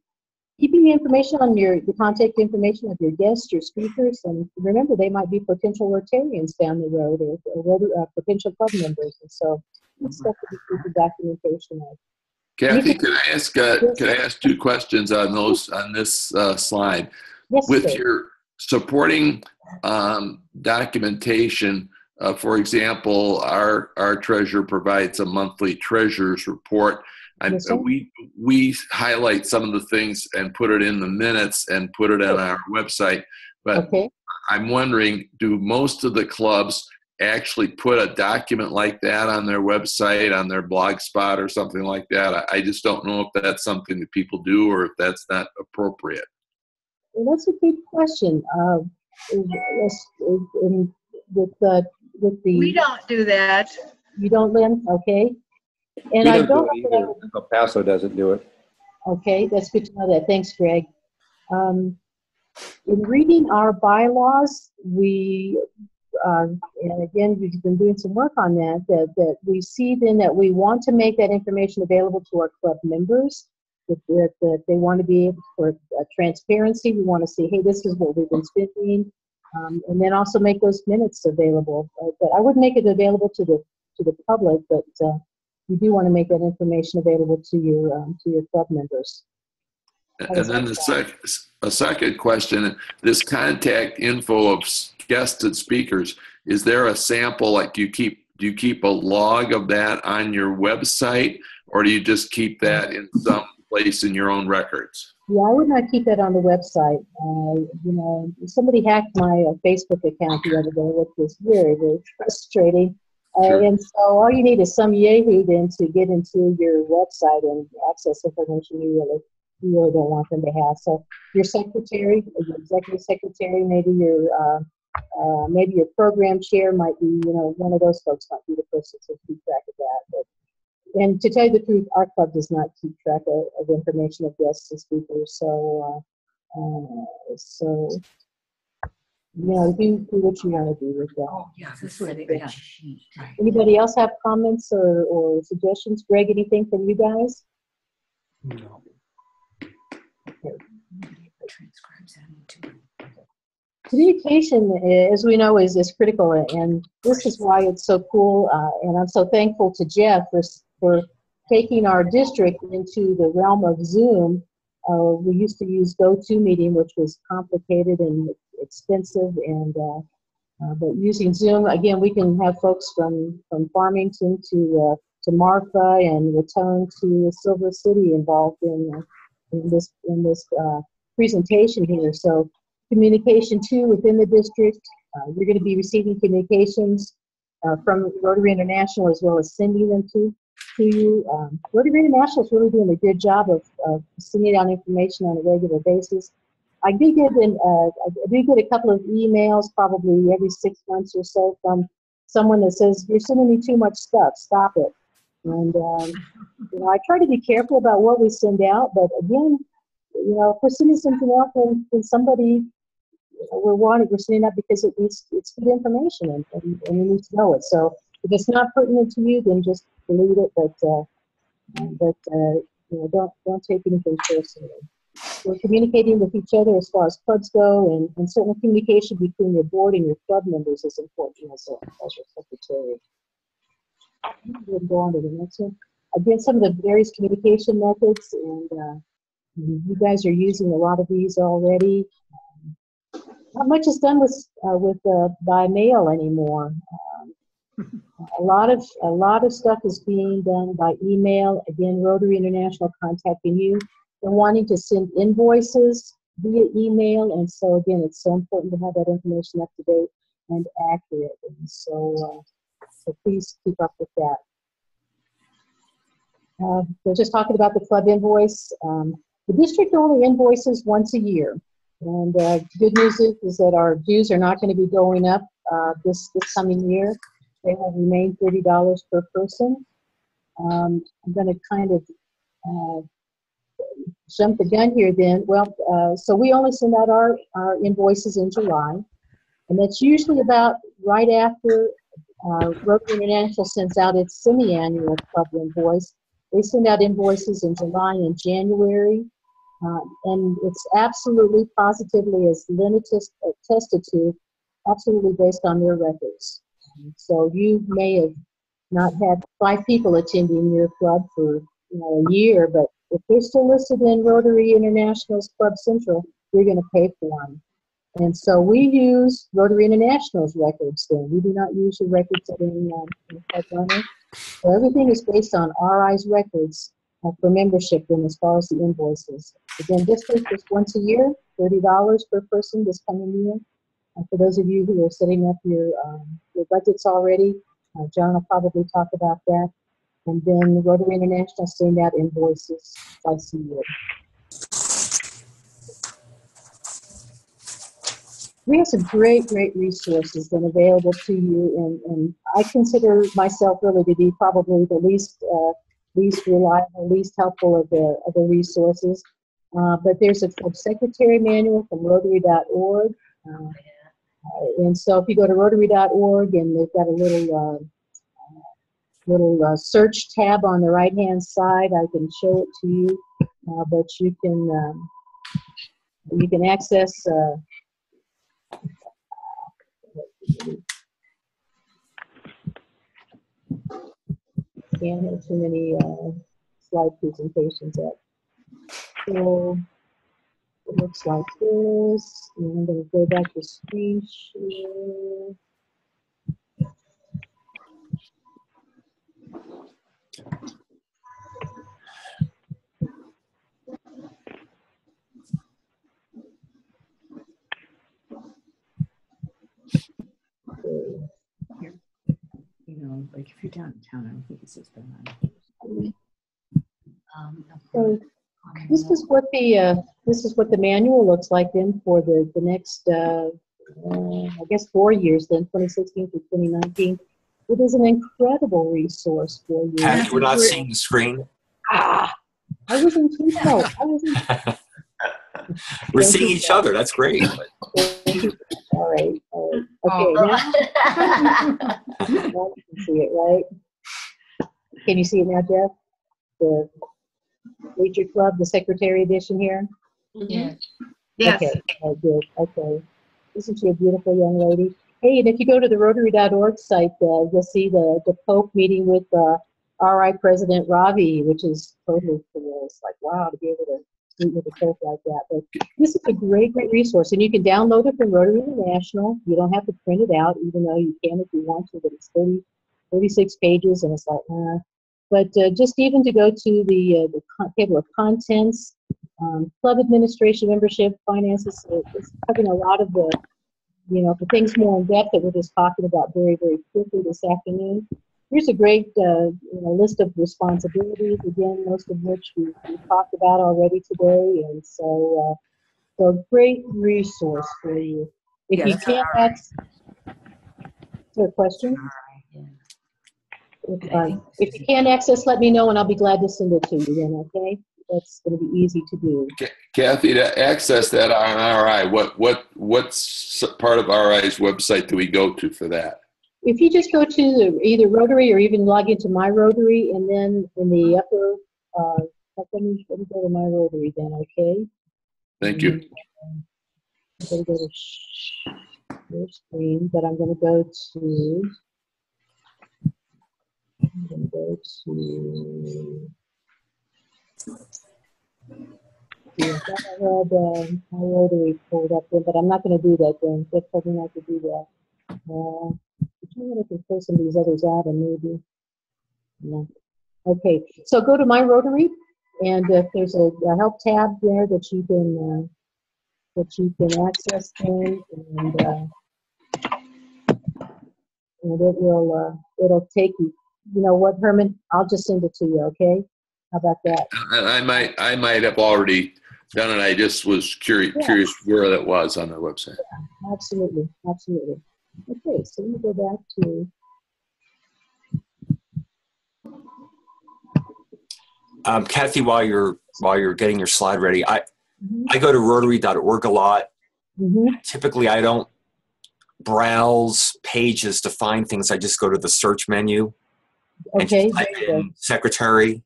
Keeping the information on the contact information of your guests, your speakers, and remember they might be potential Rotarians down the road, or potential club members, and so it's stuff to be keeping documentation of. Kathy, could I ask 2 questions on this slide? Yes, with sir. your supporting documentation. For example, our treasurer provides a monthly treasurer's report. Yes, we highlight some of the things and put it in the minutes and put it on our website. But okay. I'm wondering, do most of the clubs actually put a document like that on their website, on their blog spot or something like that? I just don't know if that's something that people do or if that's not appropriate. Well, that's a good question. We don't do that. You don't, Lynn? Okay. And We I don't do don't it either. El Paso doesn't do it. Okay, that's good to know that. Thanks, Greg. In reading our bylaws, and again, we've been doing some work on that we see then that we want to make that information available to our club members, that they want to be able for transparency. We want to say, hey, this is what we've been spending, and then also make those minutes available. But I wouldn't make it available to the public, but you do want to make that information available to your club members. And then a second question, this contact info of guests and speakers, is there a sample, like do you keep a log of that on your website, or do you just keep that in some place in your own records? Yeah, I would not keep that on the website. Somebody hacked my Facebook account the other day, which was very, very frustrating. Sure. And so all you need is some Yahoo then to get into your website and access information you really don't want them to have. So your secretary, your executive secretary, maybe your program chair might be, one of those folks might be the person to keep track of that. And to tell you the truth, our club does not keep track of information of guests and speakers. So, do what you want to do with that. Oh, yeah, this is a good sheet. Anybody else have comments or suggestions? Greg, anything from you guys? No. Communication, as we know, is critical, and this is why it's so cool. And I'm so thankful to Jeff for taking our district into the realm of Zoom. We used to use GoToMeeting, which was complicated and expensive, and but using Zoom again, we can have folks from Farmington to Marfa and Raton to Silver City involved in this presentation here. So communication too within the district. You're going to be receiving communications from Rotary International as well as sending them to you. Rotary International is really doing a good job of sending out information on a regular basis. I do get a couple of emails probably every 6 months or so from someone that says, "You're sending me too much stuff, stop it." And you know, I try to be careful about what we send out, but again, you know, if we're sending something out, then somebody, you know, we're sending out because it's good information and you need to know it. So if it's not pertinent to you, then just delete it. But you know, don't take anything personally. We're communicating with each other as far as clubs go, and certainly communication between your board and your club members is important as your secretary. We'll go on to the next one. Again, some of the various communication methods, and you guys are using a lot of these already. Not much is done by mail anymore. A lot of stuff is being done by email. Again, Rotary International contacting you. They're wanting to send invoices via email, and so again, it's so important to have that information up to date and accurate. And so please keep up with that. We're just talking about the club invoice. The district only invoices once a year, and good news is that our dues are not going to be going up this coming year. They will remain $30 per person. I'm going to kind of jump the gun here then. Well, so we only send out our invoices in July, and that's usually about right after Rotary International sends out its semi-annual club invoice. They send out invoices in July and January, and it's absolutely, positively, as Linda attested to, absolutely based on their records. So you may have not had 5 people attending your club for a year, but if they're still listed in Rotary International's Club Central, you're going to pay for them. And so we use Rotary International's records then. We do not use the records that are in Club Runner. So everything is based on RI's records for membership then as far as the invoices. Again, this is just once a year, $30 per person this coming year. For those of you who are setting up your budgets already, John will probably talk about that. And then Rotary International send out invoices twice a year. We have some great resources then available to you, and I consider myself really to be probably the least reliable, least helpful of the resources. But there's a club secretary manual from Rotary.org. And so if you go to Rotary.org, and they've got a little search tab on the right-hand side, I can show it to you. But you can access. Can't have too many slide presentations up. So it looks like this. And I'm going to go back to screen share. Here, like if you're downtown, I don't think it says that. So this is what the manual looks like then for the next I guess 4 years then, 2016 to 2019. It is an incredible resource for you. Patty, we're not seeing the screen. I was intentional. We're seeing each other. That's great. All right. Okay, now you can see it, right? Can you see it now, Jeff? Rotary Club, the Secretary Edition here? Yeah. Yes. Okay, oh, good. Okay. Isn't she a beautiful young lady? Hey, and if you go to the Rotary.org site, you'll see the Pope meeting with RI President Ravi, which is totally cool. It's like, wow, to be able to meet with the Pope like that. But this is a great, great resource, and you can download it from Rotary International. You don't have to print it out, even though you can if you want to, but it's 36 pages, and it's like, But just even to go to the table of contents, club administration, membership, finances, it's covering a lot of the, for things more in depth that we're just talking about very, very quickly this afternoon. Here's a great list of responsibilities, again, most of which we talked about already today, and so great resource for you. If you can't access, is there a question? If you can't access, let me know, and I'll be glad to send it to you then, okay? That's going to be easy to do. Kathy, to access that on RI, what part of RI's website do we go to for that? If you just go to either Rotary or even log into My Rotary, and then in the upper, let me go to My Rotary then, okay? Thank you. I'm going to go to your screen, but I'm going to go to, yeah, I had My Rotary pulled up there, but I'm not going to do that then. That's probably not to do that. I'm trying to pull some of these others out and maybe, no. Okay, so go to My Rotary, and there's a help tab there that you can access things, and it will it'll take you. You know what, Herman? I'll just send it to you. Okay? How about that? And I might have already done it. I just was curious where that was on their website. Yeah, absolutely, absolutely. Okay, so let me go back to. Kathy, while you're getting your slide ready, I go to Rotary.org a lot. Typically, I don't browse pages to find things. I just go to the search menu and just type in secretary,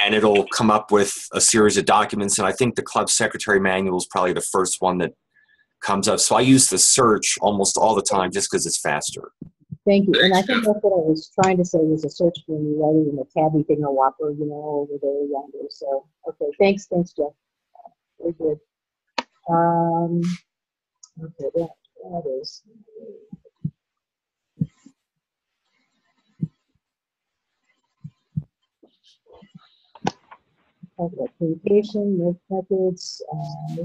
and it'll come up with a series of documents. And I think the club secretary manual is probably the first one that comes up. So I use the search almost all the time just because it's faster. Thank you. And I think that's what I was trying to say was a search menu rather than a tabby thing or whopper, over there yonder. So, okay, thanks, Jeff. Very good. Okay, that is. Talk about communication, methods,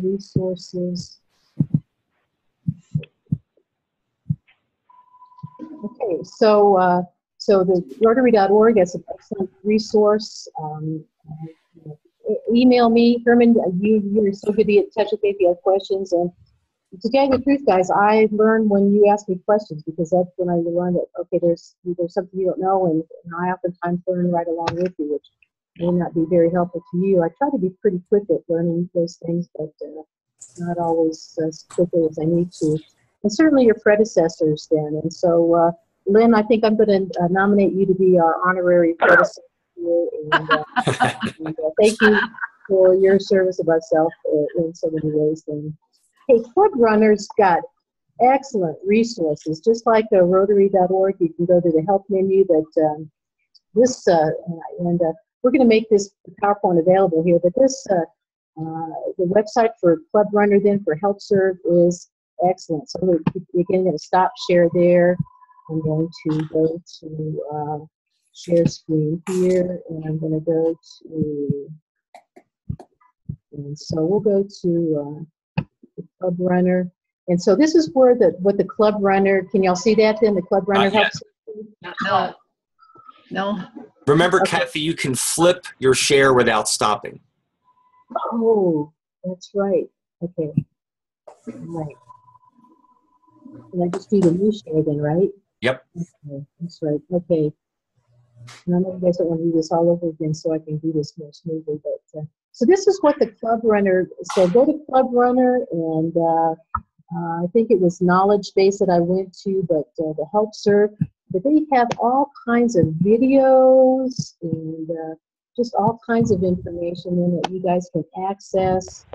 resources. Okay, so the Rotary.org is an excellent resource. Email me, Herman. You're so good to get in touch with me if you have questions. And to tell you the truth, guys, I learn when you ask me questions, because that's when I learn that there's something you don't know, and I oftentimes learn right along with you, which may not be very helpful to you. I try to be pretty quick at learning those things, but not always as quickly as I need to. And certainly your predecessors then. And so, Lynn, I think I'm going to nominate you to be our honorary predecessor. And thank you for your service of ourselves in so many ways. And hey, Club Runner's got excellent resources. Just like Rotary.org, you can go to the help menu. That and we're going to make this PowerPoint available here. But this the website for Club Runner then for Help Serve is excellent. So we're again going to stop share there. I'm going to go to share screen here, and I'm going to go to, and so we'll go to the Club Runner. And so this is where what the Club Runner, can y'all see that then? The Club Runner helps. No. Remember, Kathy, you can flip your share without stopping. Oh, that's right. Okay. Right. And I just do the new share then, right? Yep. Okay, that's right. Okay. And I know you guys don't want to do this all over again, so I can do this more smoothly. But so this is what the Club Runner. So go to Club Runner, and I think it was Knowledge Base that I went to, but the Help Serve. But they have all kinds of videos and just all kinds of information in that you guys can access.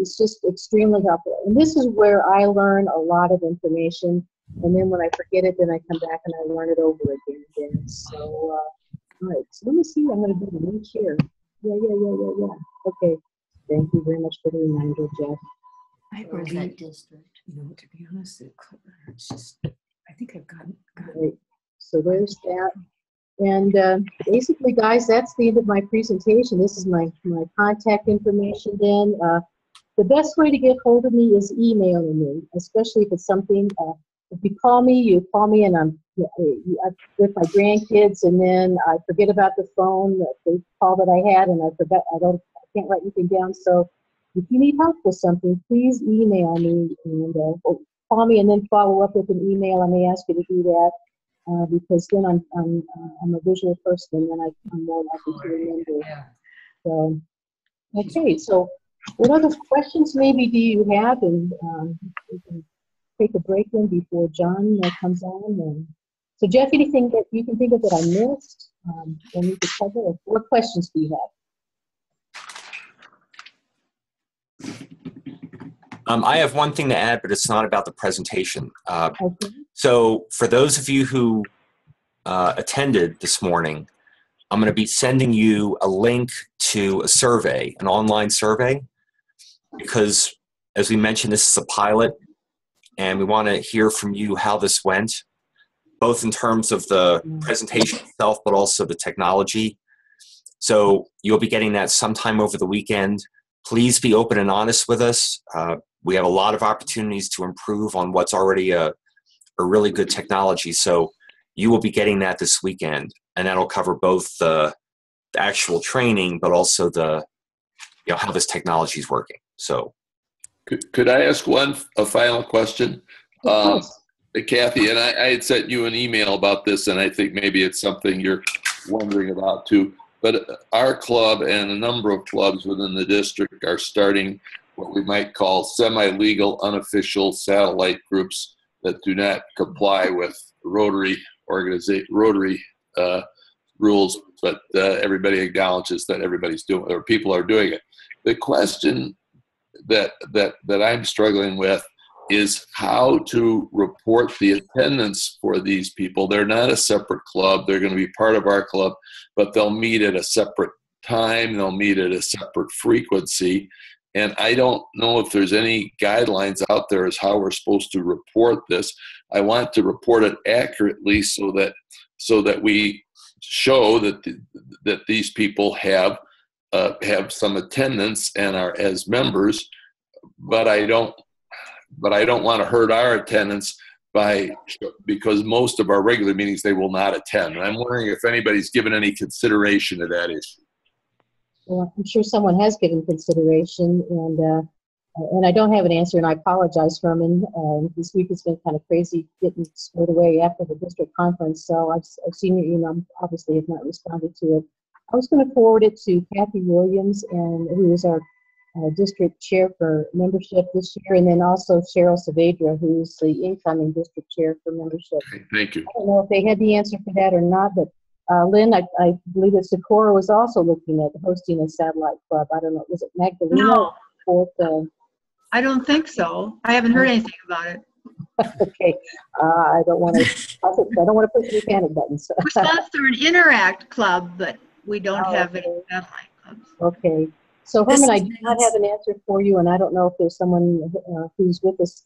It's just extremely helpful. And this is where I learn a lot of information. And then when I forget it, then I come back and I learn it over again. So, all right. So let me see. I'm going to do the link here. Yeah. Okay. Thank you very much for the reminder, Jeff. I believe district. You know, to be honest, it's just, I think I've gotten Right. So there's that. And basically, guys, that's the end of my presentation. This is my contact information then. The best way to get hold of me is emailing me, especially if it's something, if you call me and I'm with my grandkids and then I forget about the phone, the call that I had, and I can't write anything down. So if you need help with something, please email me and call me and then follow up with an email. I may ask you to do that. Because then I'm a visual person and then I'm more likely to remember. Yeah. So, okay, so what other questions maybe do you have? And we can take a break then before John comes on. And so Jeff, anything that you can think of that I missed or need to cover? Or what questions do you have? I have one thing to add, but it's not about the presentation. Okay. So for those of you who attended this morning, I'm going to be sending you a link to a survey, an online survey, because as we mentioned, this is a pilot and we want to hear from you how this went, both in terms of the presentation itself, but also the technology. So you'll be getting that sometime over the weekend. Please be open and honest with us. We have a lot of opportunities to improve on what's already a really good technology. So you will be getting that this weekend, and that'll cover both the actual training, but also the, how this technology is working. So, could I ask a final question? Kathy, and I had sent you an email about this, and I think maybe it's something you're wondering about too. But our club and a number of clubs within the district are starting what we might call semi-legal, unofficial satellite groups that do not comply with Rotary rules, but everybody acknowledges that everybody's doing, or people are doing it. The question that I'm struggling with is how to report the attendance for these people. They're not a separate club. They're going to be part of our club, but they'll meet at a separate time. They'll meet at a separate frequency. And I don't know if there's any guidelines out there as how we're supposed to report this. I want to report it accurately so that we show that these people have some attendance and are as members, but I don't want to hurt our attendance because most of our regular meetings they will not attend. And I'm wondering if anybody's given any consideration to that issue. Well, I'm sure someone has given consideration, and I don't have an answer, and I apologize, Herman. This week has been kind of crazy getting squared away after the district conference, so I've seen your email, obviously have not responded to it. I was going to forward it to Kathy Williams, who is our district chair for membership this year, and then also Cheryl Saavedra, who's the incoming district chair for membership. Thank you. I don't know if they had the answer for that or not, but Lynn, I believe that Socorro was also looking at hosting a satellite club. I don't know, was it Magdalena? No. I don't think so. I haven't heard anything about it. Okay, I don't want to push any panic buttons. We sponsor an Interact club, but we don't have any satellite clubs. Okay, so Herman, I do not have an answer for you, and I don't know if there's someone who's with us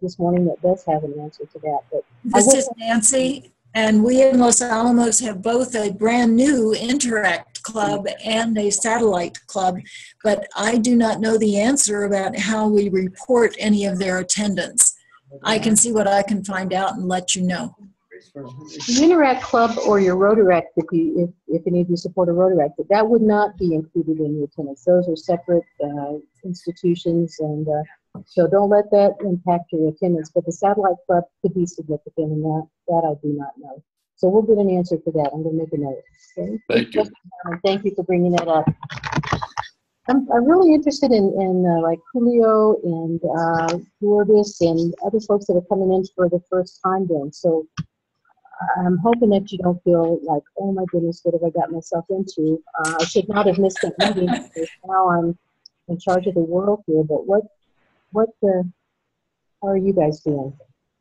this morning that does have an answer to that. But this is Nancy. And we in Los Alamos have both a brand new Interact club and a satellite club, but I do not know the answer about how we report any of their attendance. I can see what I can find out and let you know. The Interact club or your Rotaract, if any of you support a Rotaract, that would not be included in your attendance. Those are separate institutions, and so don't let that impact your attendance. But the satellite club could be significant, and that I do not know. So we'll get an answer for that. I'm going to make a note. Okay? Thank you. Thank you for bringing that up. I'm really interested in like Julio and Lourdes and other folks that are coming in for the first time then. So I'm hoping that you don't feel like, oh my goodness, what have I got myself into? I should not have missed that meeting because now I'm in charge of the world here. But how are you guys doing?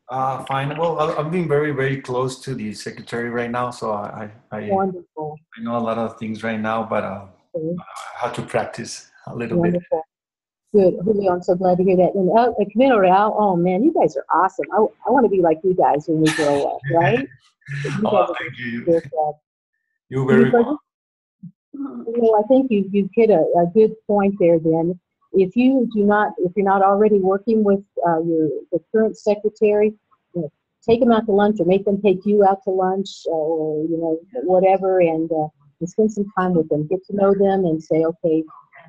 Fine. Well, I'm being very, very close to the secretary right now, so I Wonderful. I know a lot of things right now, but Okay. I have to practice a little Wonderful. Good. Julio, I'm so glad to hear that. And Camino Real, oh man, you guys are awesome. I want to be like you guys when we grow up, right? bit. Thank you. You're Very very welcome. Well, I think you hit a good point there. Then, if you're not already working with the current secretary, take them out to lunch or make them take you out to lunch or whatever, and spend some time with them. Get to know them and say, okay,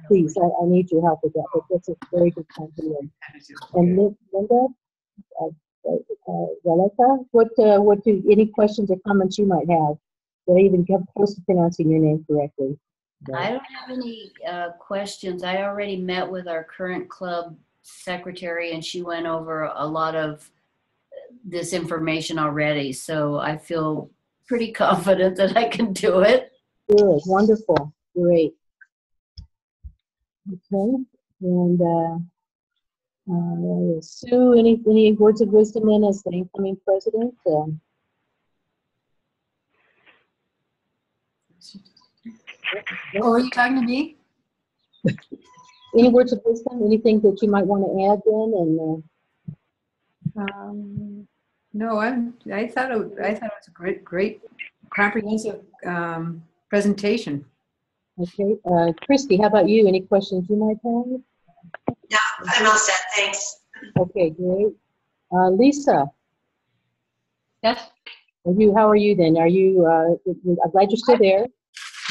please, I need your help with that. But that's a very good time to do. And Linda, Valeta, any questions or comments you might have? Did I even come close to pronouncing your name correctly? I don't have any questions. I already met with our current club secretary and she went over a lot of this information already. So I feel pretty confident that I can do it. Good, wonderful, great. Okay, and Sue, any words of wisdom then as the incoming president? Oh, are you talking to me? Any words of wisdom? Anything that you might want to add then? And no, I thought it was a great comprehensive presentation. Okay, Christy, how about you? Any questions you might have? No, I'm all set. Thanks. Okay, great. Lisa. Yes. How are you then? Are you? I'm glad you're still there.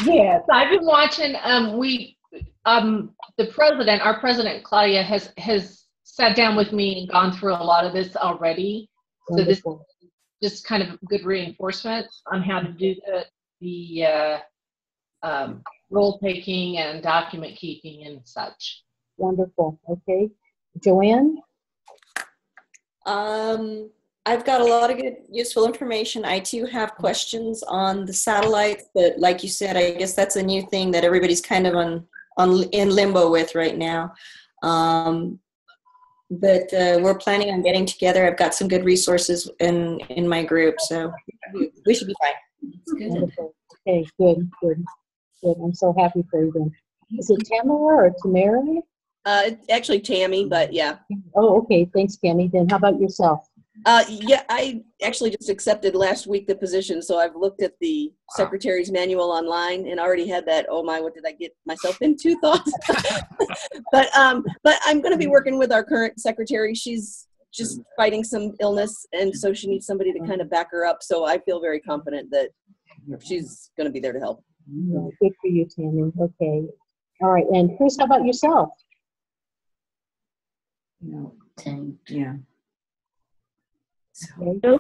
Yes, I've been watching. Our president Claudia has sat down with me and gone through a lot of this already. Wonderful. So this is just kind of good reinforcement on how to do the role taking and document keeping and such. Wonderful. Okay, Joanne. I've got a lot of good, useful information. I too have questions on the satellites, but like you said, I guess that's a new thing that everybody's kind of in limbo with right now. But we're planning on getting together. I've got some good resources in my group, so we should be fine. Wonderful. Okay, good. I'm so happy for you then. Is it Tamara or Tamara? It's actually Tammy, but yeah. Oh, okay. Thanks, Tammy. Then how about yourself? Yeah, I actually just accepted last week the position, so I've looked at the secretary's manual online and already had that, oh my, what did I get myself into thoughts. But I'm going to be working with our current secretary. She's just fighting some illness, and so she needs somebody to kind of back her up. So I feel very confident that she's going to be there to help. Yeah, good for you, Tammy. Okay. All right. And Chris, how about yourself? Yeah. Okay. Did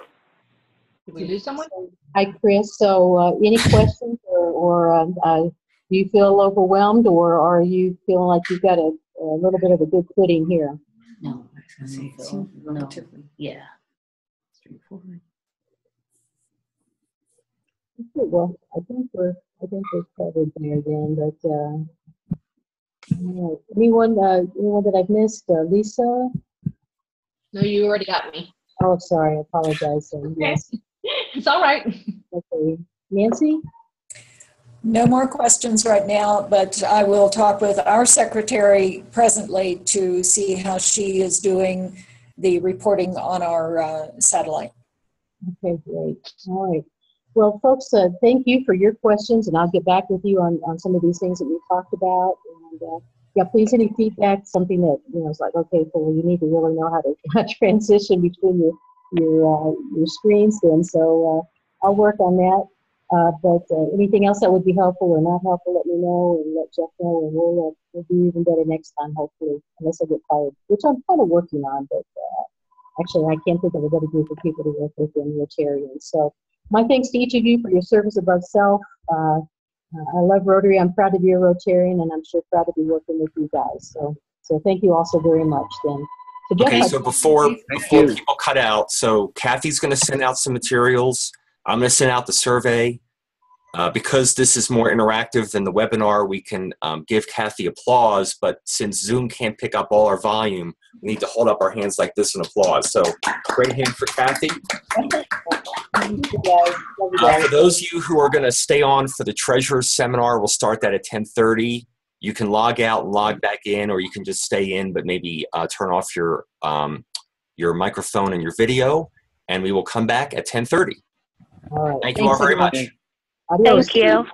we lose someone? Hi, Chris. So any questions or do you feel overwhelmed, or are you feeling like you've got a little bit of a good footing here? No, relatively. Yeah. Okay, well, I think we're covered there then. But all right. Anyone that I've missed? Lisa? No, you already got me. Oh, sorry. I apologize. Yes. It's all right. Okay. Nancy? No more questions right now, but I will talk with our secretary presently to see how she is doing the reporting on our satellite. Okay, great. All right. Well, folks, thank you for your questions, and I'll get back with you on some of these things that we talked about. And yeah, please, any feedback, something that is like, okay, well, you need to really know how to transition between your screens. Then, so I'll work on that. But anything else that would be helpful or not helpful, let me know and let Jeff know, and we'll do even better next time, hopefully, unless I get fired, which I'm kind of working on. But actually, I can't think of a better group of people to work with than Rotarians. So my thanks to each of you for your service above self. I love Rotary. I'm proud to be a Rotarian, and I'm sure proud to be working with you guys. So thank you all so very much. Then. So Jeff, Okay, so before people cut out, so Kathy's going to send out some materials. I'm going to send out the survey. Because this is more interactive than the webinar, we can give Kathy applause, but since Zoom can't pick up all our volume, we need to hold up our hands like this in applause. So great hand for Kathy. For those of you who are going to stay on for the Treasurer's Seminar, we'll start that at 10:30. You can log out and log back in, or you can just stay in, but maybe turn off your microphone and your video, and we will come back at 10:30. All right. Thank you all very much. Adios. Thank you.